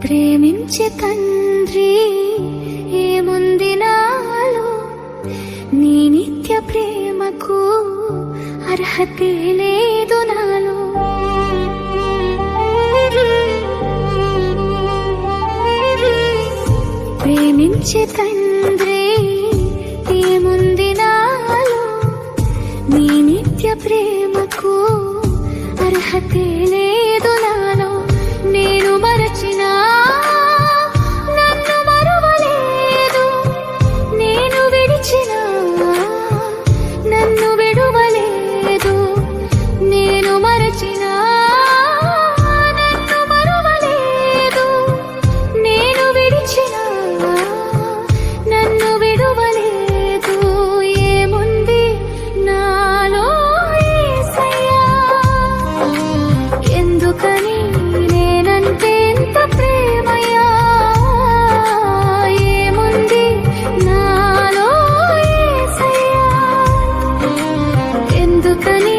ప్రేమించే తండ్రి ఏముంది నాలో, నీ నిత్య ప్రేమకు అర్హతే లేదు నాలో. ప్రేమించే తండ్రి ఏముంది నాలో, నీ నిత్య ప్రేమకు అర్హతే లేదు నాలో. నేను మరచినా నన్ను మరువలేదు, నేను విడిచినా నన్ను విడువలేదు. నేను మరచినా నన్ను మరువలేదు, నేను విడిచినా నన్ను విడువలేదు. ఏముంది నాలో యేసయ్యా, ఎందుకని నేనంటే ఎంత ప్రేమయ్యా. ఏముంది నాలో యేసయ్యా, ఎందుకని